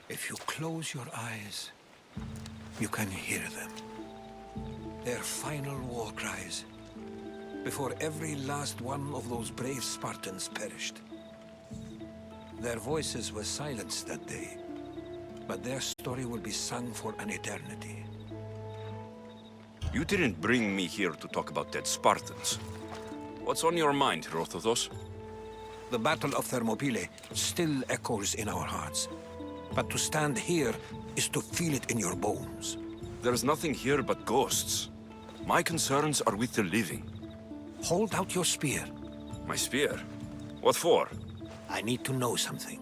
If you close your eyes, you can hear them. Their final war cries, before every last one of those brave Spartans perished. Their voices were silenced that day, but their story will be sung for an eternity. You didn't bring me here to talk about dead Spartans. What's on your mind, Herodotus? The Battle of Thermopylae still echoes in our hearts. But to stand here is to feel it in your bones. There's nothing here but ghosts. My concerns are with the living. Hold out your spear. My spear? What for? I need to know something.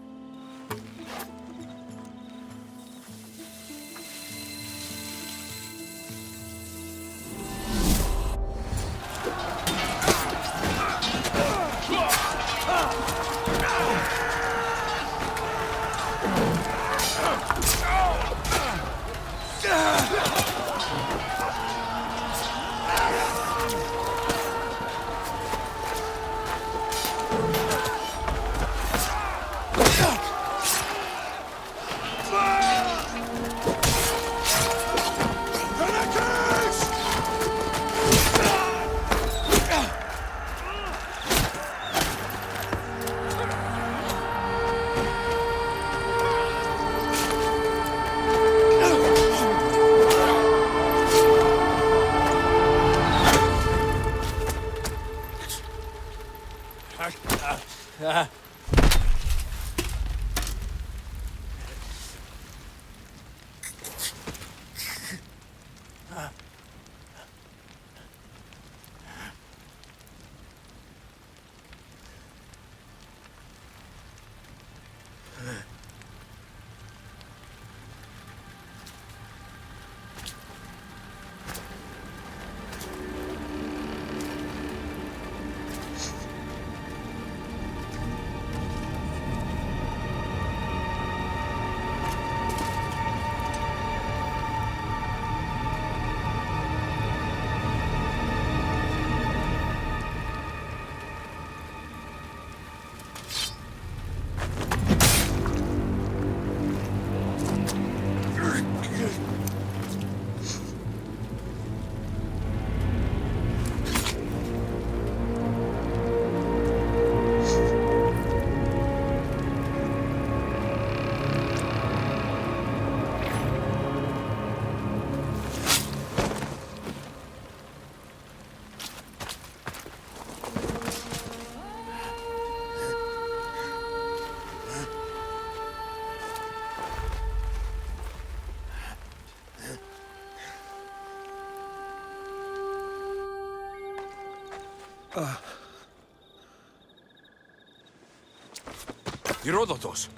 Herodotus!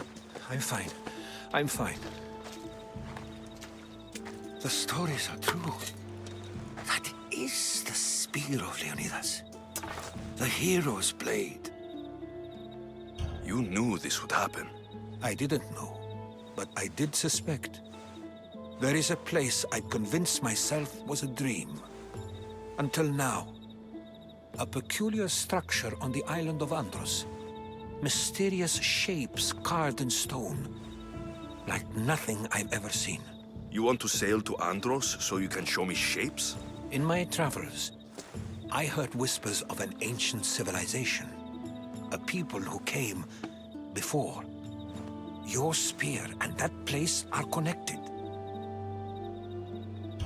I'm fine. I'm fine. The stories are true. That is the spear of Leonidas. The hero's blade. You knew this would happen. I didn't know, but I did suspect. There is a place I'd convinced myself was a dream. Until now. A peculiar structure on the island of Andros. Mysterious shapes carved in stone. Like nothing I've ever seen. You want to sail to Andros so you can show me shapes? In my travels, I heard whispers of an ancient civilization. A people who came before. Your spear and that place are connected.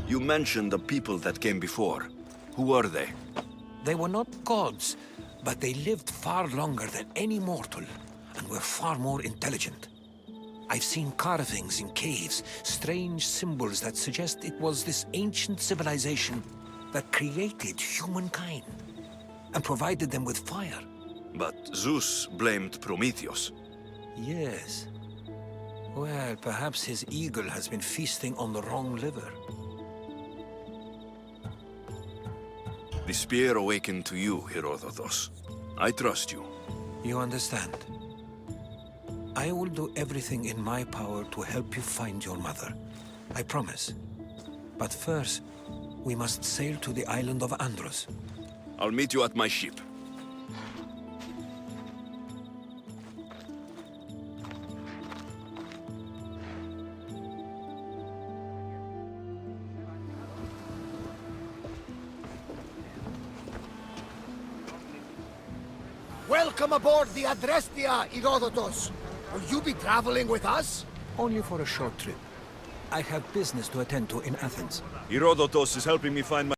You mentioned the people that came before. Who were they? They were not gods, but they lived far longer than any mortal, and were far more intelligent. I've seen carvings in caves, strange symbols that suggest it was this ancient civilization that created humankind, and provided them with fire. But Zeus blamed Prometheus. Yes. Well, perhaps his eagle has been feasting on the wrong liver. The spear awakened to you, Herodotus. I trust you. You understand? I will do everything in my power to help you find your mother. I promise. But first, we must sail to the island of Andros. I'll meet you at my ship. Welcome aboard the Adrestia, Herodotus. Will you be traveling with us? Only for a short trip. I have business to attend to in Athens. Herodotus is helping me find my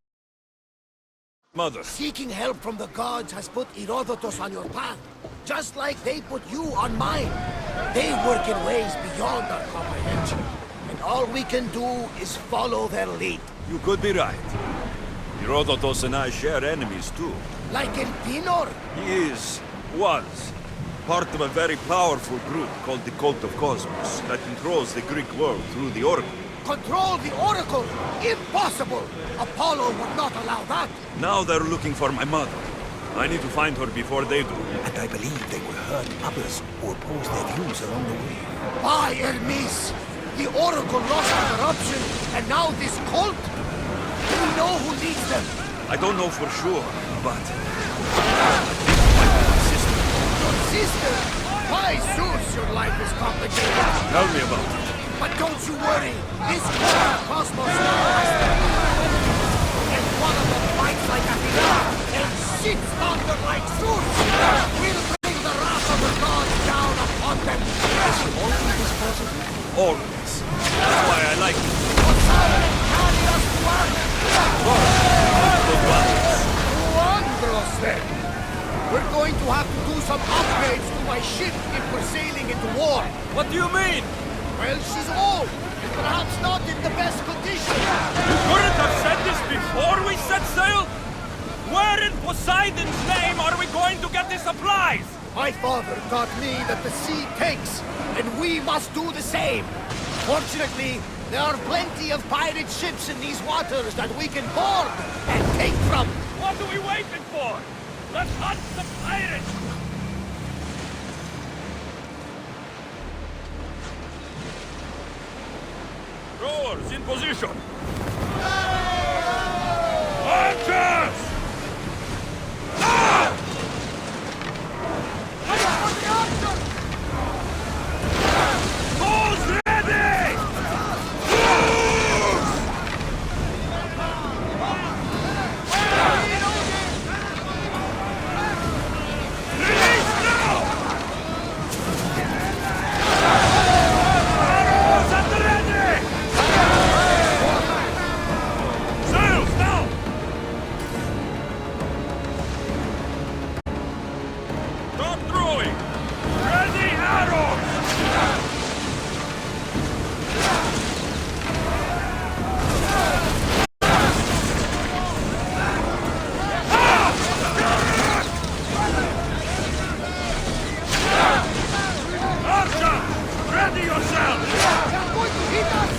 mother. Seeking help from the gods has put Herodotus on your path, just like they put you on mine. They work in ways beyond our comprehension, and all we can do is follow their lead. You could be right. Herodotus and I share enemies too. Like Elpinor? He was, part of a very powerful group called the Cult of Cosmos that controls the Greek world through the Oracle. Control the Oracle? Impossible! Apollo would not allow that! Now they're looking for my mother. I need to find her before they do. And I believe they will hurt others who oppose their views along the way. By Hermes! The Oracle lost the corruption, and now this cult? Do we know who leads them? I don't know for sure, but... Your sister? Why, Zeus, your life is complicated. Tell me about it. But don't you worry, this cosmos now has them. And one of them fights like Athena and sits thunder like Zeus. We'll bring the wrath of the gods down upon them. Always possible. Always. That's why I like it. Carry us to Wondrous, then. We're going to have to do some upgrades to my ship if we're sailing into war. What do you mean? Well, she's old, and perhaps not in the best condition. You couldn't have said this before we set sail? Where in Poseidon's name are we going to get the supplies? My father taught me that the sea takes, and we must do the same. Fortunately, there are plenty of pirate ships in these waters that we can board and take from. What are we waiting for? Let's hunt the pirates! Rowers in position! Archers! Ah! Tools ready! Release now! Arrows at the ready! Sails now! Stop throwing! Ready arrows! Archer! Ready yourself! They're going to hit us!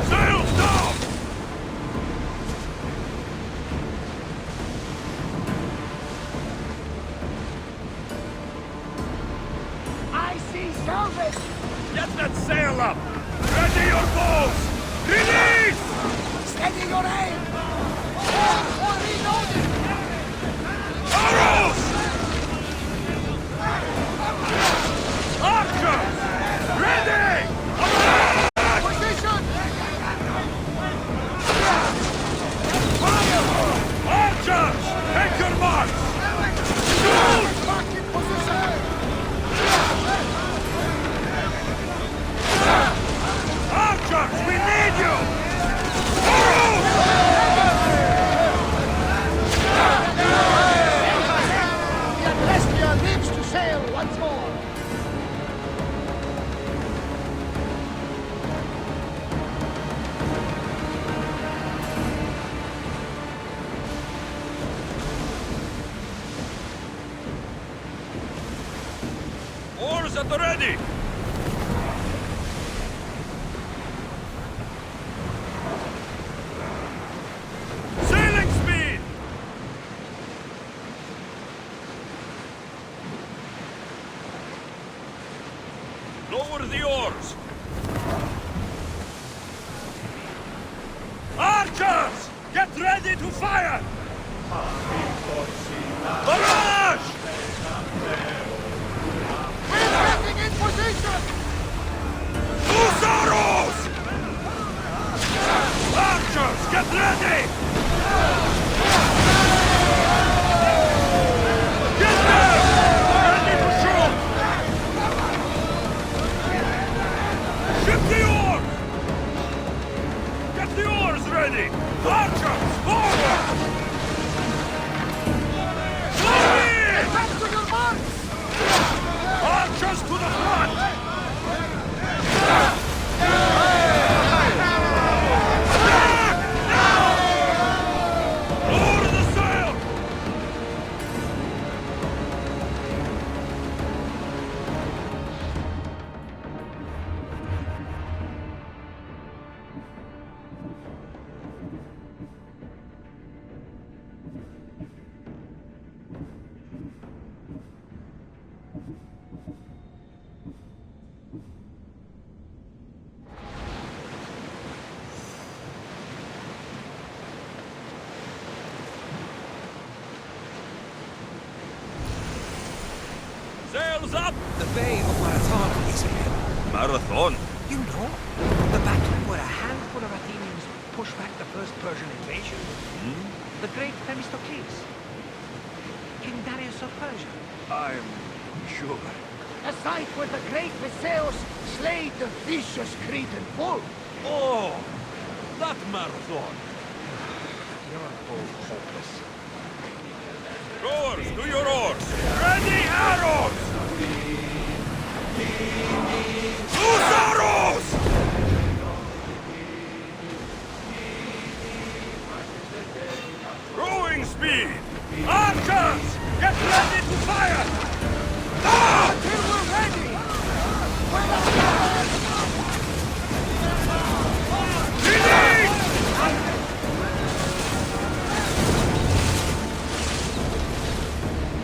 Sails down! I see salvage! Get that sail up! Ready your bows! Release! Steady your aim! Or reloading! Arrows! Archers! Ready! Attack! Position! Archers! Take your marks! Shoot! Back in position! Archers! We need you! Arrows! The Adrestia lives to sail once more! Oars at the ready! Sailing speed! Lower the oars! Archers! Get ready to fire! Barrage! We're getting in position! Loose arrows! Archers, get ready! Get ready! Archers, forward! Back to your marks! Archers to the front! Lower the sail! Sails up! The Bay of Marathon is ahead. Marathon? You know, the battle where a handful of Athenians pushed back the first Persian invasion. The great Themistocles. King Darius of Persia. I'm sure. A site where the great Viseus slayed the vicious Cretan bull. Oh! That marathon! You're both hopeless. Rowers, to your oars! Ready arrows! Loose arrows! Rowing speed! Archers! Get ready to fire! Ah! Until we're ready!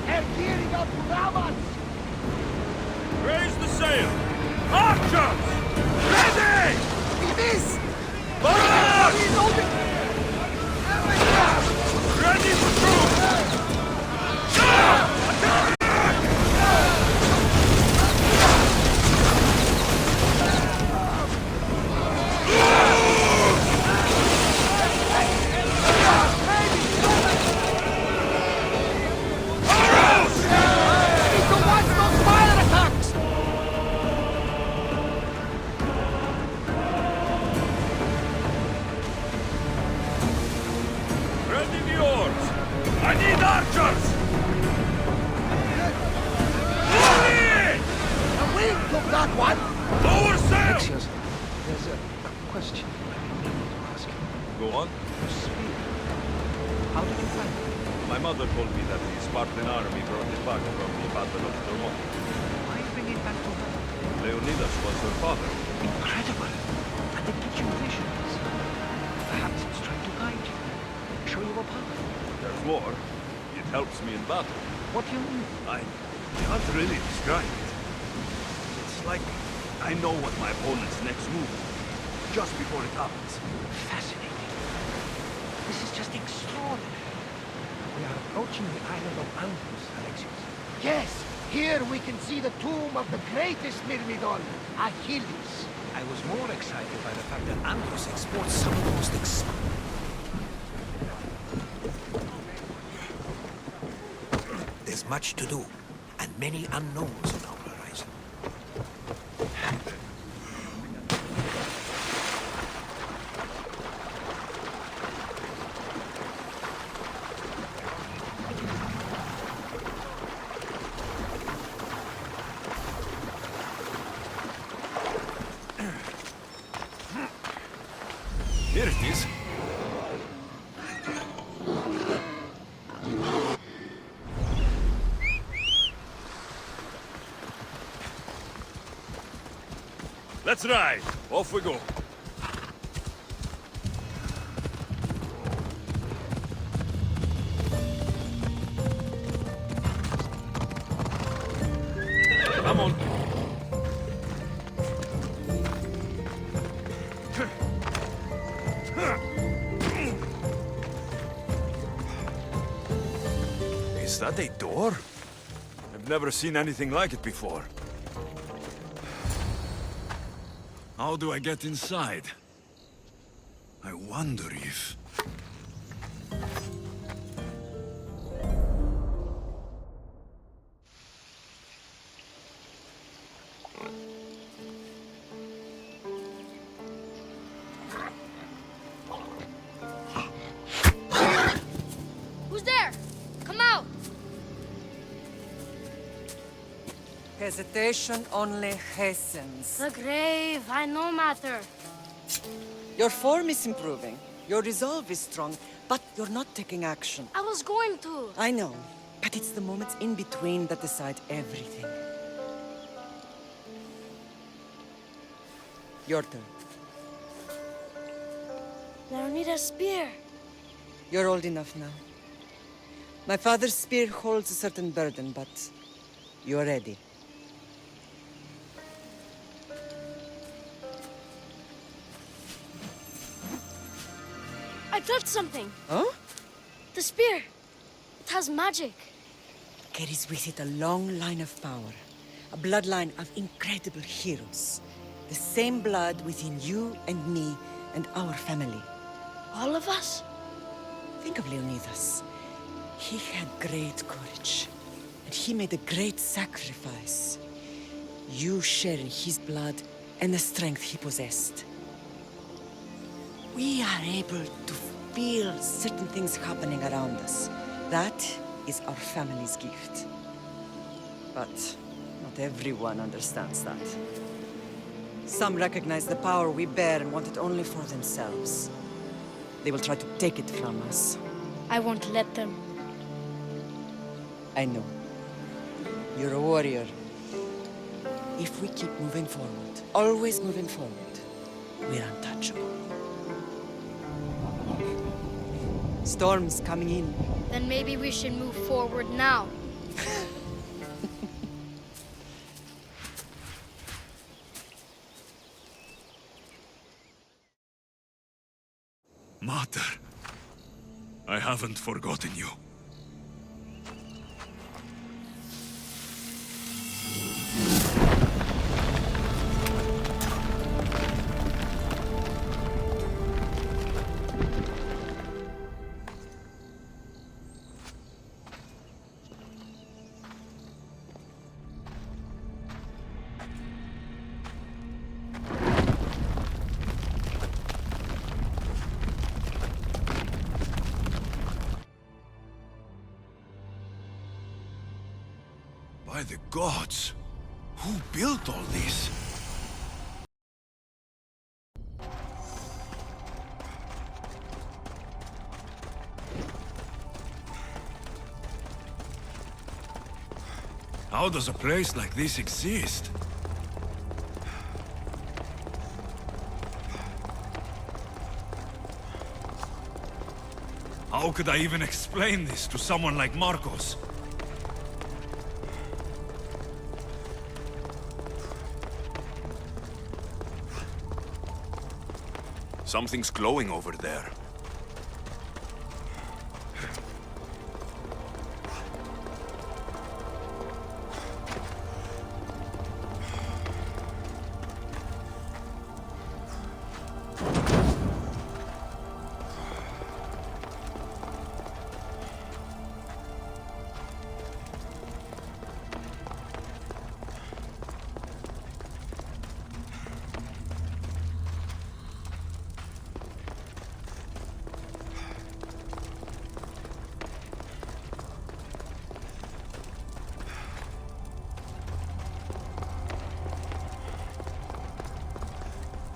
They're gearing up to ram us! Raise the sail! Archers! Ready! We missed! Barrage! Reloading! Ready for troops! Ah! Attack! Arrows! We need to watch those fire attacks! Ready the oars! I need archers! Fully! The wind took that one! Lower sail! Alexios, there's a question I need to ask you. Go on. Your spear. How did you find it? My mother told me that the Spartan army brought it back from the Battle of Thermopylae. Why bring it back to her? Leonidas was her father. Incredible! And it gives you visions. Perhaps it's trying to guide you. Show you a path. Therefore, it helps me in battle. What do you mean? I can't really describe it. It's like I know what my opponent's next move is, just before it happens. Fascinating. This is just extraordinary. We are approaching the island of Andros, Alexios. Yes, here we can see the tomb of the greatest Myrmidon, Achilles. I was more excited by the fact that Andros exports some of the most There's much to do, and many unknowns on our horizon. Here it is. Let's ride. Off we go. Come on. Is that a door? I've never seen anything like it before. How do I get inside? I wonder if... Hesitation only hastens. The grave, I no matter. Your form is improving. Your resolve is strong, but you're not taking action. I was going to. I know, but it's the moments in between that decide everything. Your turn. Leonida's spear. You're old enough now. My father's spear holds a certain burden, but you're ready. I touched something. Huh? The spear. It has magic. Carries with it a long line of power. A bloodline of incredible heroes. The same blood within you and me and our family. All of us? Think of Leonidas. He had great courage. And he made a great sacrifice. You share in his blood and the strength he possessed. We are able to feel certain things happening around us. That is our family's gift. But not everyone understands that. Some recognize the power we bear and want it only for themselves. They will try to take it from us. I won't let them. I know. You're a warrior. If we keep moving forward, always moving forward, we're untouchable. Storm's coming in. Then maybe we should move forward now. Mater, I haven't forgotten you. By the gods! Who built all this? How does a place like this exist? How could I even explain this to someone like Marcos? Something's glowing over there.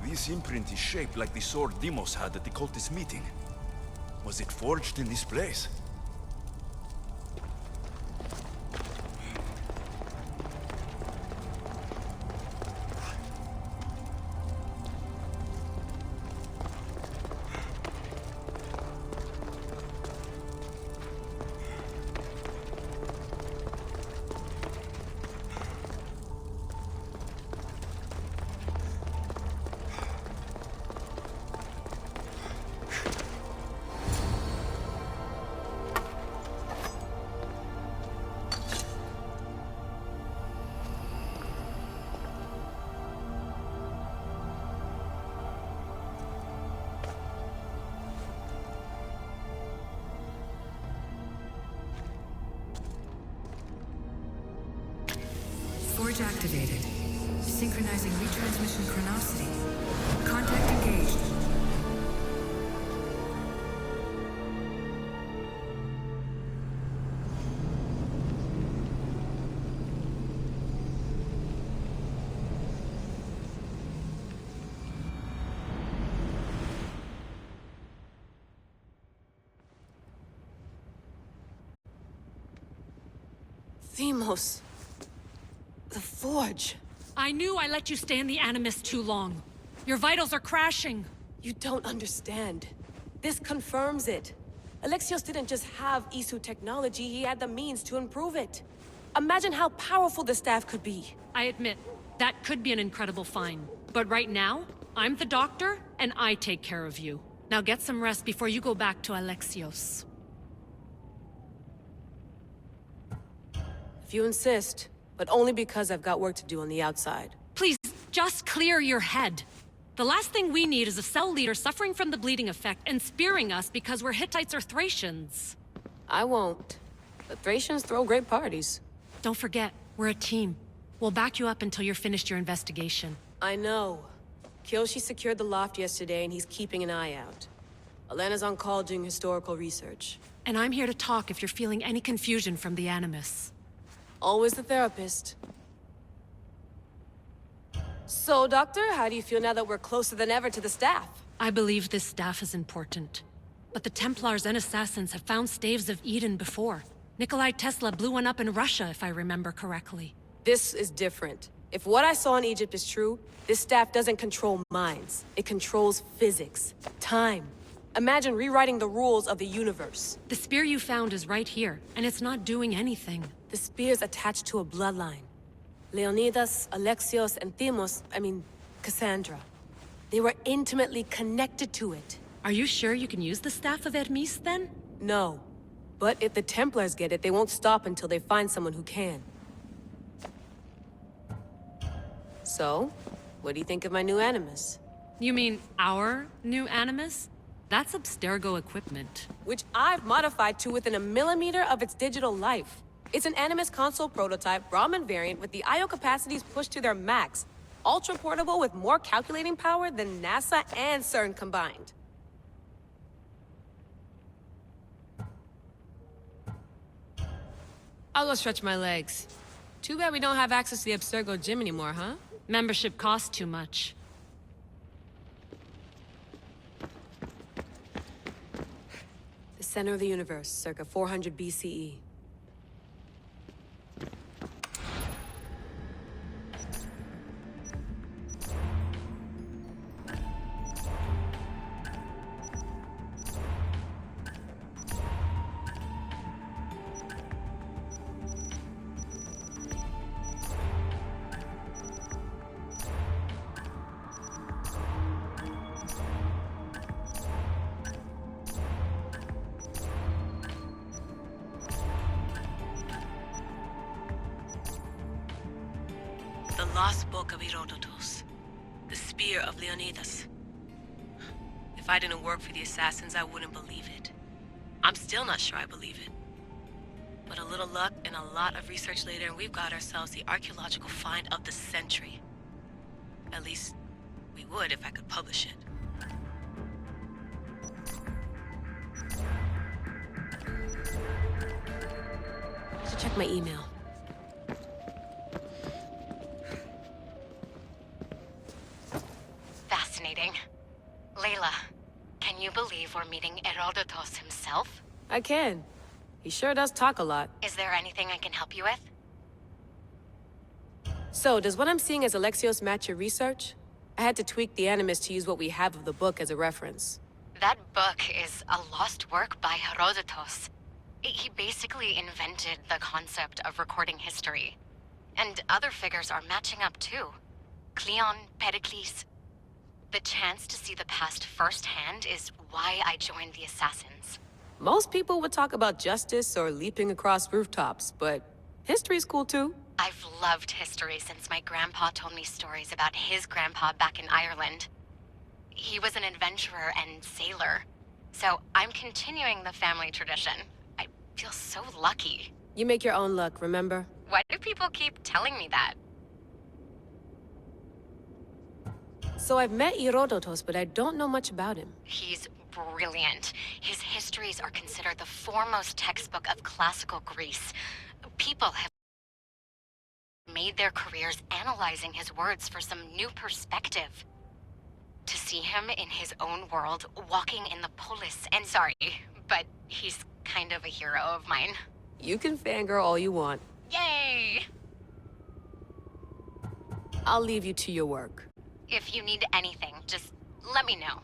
This imprint is shaped like the sword Deimos had at the cultist meeting. Was it forged in this place? Forge activated. Synchronizing retransmission chronicity. Contact engaged. Themos. The Forge. I knew I let you stay in the Animus too long. Your vitals are crashing. You don't understand. This confirms it. Alexios didn't just have Isu technology, he had the means to improve it. Imagine how powerful the staff could be. I admit, that could be an incredible find. But right now, I'm the doctor, and I take care of you. Now get some rest before you go back to Alexios. If you insist, but only because I've got work to do on the outside. Please, just clear your head. The last thing we need is a cell leader suffering from the bleeding effect and spearing us because we're Hittites or Thracians. I won't. The Thracians throw great parties. Don't forget, we're a team. We'll back you up until you're finished your investigation. I know. Kyoshi secured the loft yesterday and he's keeping an eye out. Elena's on call doing historical research. And I'm here to talk if you're feeling any confusion from the Animus. Always the therapist. So, Doctor, how do you feel now that we're closer than ever to the staff? I believe this staff is important. But the Templars and Assassins have found staves of Eden before. Nikolai Tesla blew one up in Russia, if I remember correctly. This is different. If what I saw in Egypt is true, this staff doesn't control minds. It controls physics, time. Imagine rewriting the rules of the universe. The spear you found is right here, and it's not doing anything. The spear's attached to a bloodline. Leonidas, Alexios, and Cassandra. They were intimately connected to it. Are you sure you can use the Staff of Hermes, then? No. But if the Templars get it, they won't stop until they find someone who can. So, what do you think of my new Animus? You mean our new Animus? That's Abstergo equipment. Which I've modified to within a millimeter of its digital life. It's an Animus console prototype, Brahmin variant, with the I/O capacities pushed to their max. Ultra-portable with more calculating power than NASA and CERN combined. I'll go stretch my legs. Too bad we don't have access to the Abstergo gym anymore, huh? Membership costs too much. The center of the universe, circa 400 BCE. The Lost Book of Herodotus. The Spear of Leonidas. If I didn't work for the Assassins, I wouldn't believe it. I'm still not sure I believe it. But a little luck and a lot of research later, and we've got ourselves the archaeological find of the century. At least, we would if I could publish it. I should check my email. Fascinating. Layla, can you believe we're meeting Herodotus himself? I can. He sure does talk a lot. Is there anything I can help you with? So, does what I'm seeing as Alexios match your research? I had to tweak the Animus to use what we have of the book as a reference. That book is a lost work by Herodotus. He basically invented the concept of recording history. And other figures are matching up too. Cleon, Pericles. The chance to see the past firsthand is why I joined the Assassins. Most people would talk about justice or leaping across rooftops, but history's cool too. I've loved history since my grandpa told me stories about his grandpa back in Ireland. He was an adventurer and sailor, so I'm continuing the family tradition. I feel so lucky. You make your own luck, remember? Why do people keep telling me that? So I've met Herodotus, but I don't know much about him. He's brilliant. His histories are considered the foremost textbook of classical Greece. People have made their careers analyzing his words for some new perspective. To see him in his own world, walking in the polis, and sorry, but he's kind of a hero of mine. You can fangirl all you want. Yay! I'll leave you to your work. If you need anything, just let me know.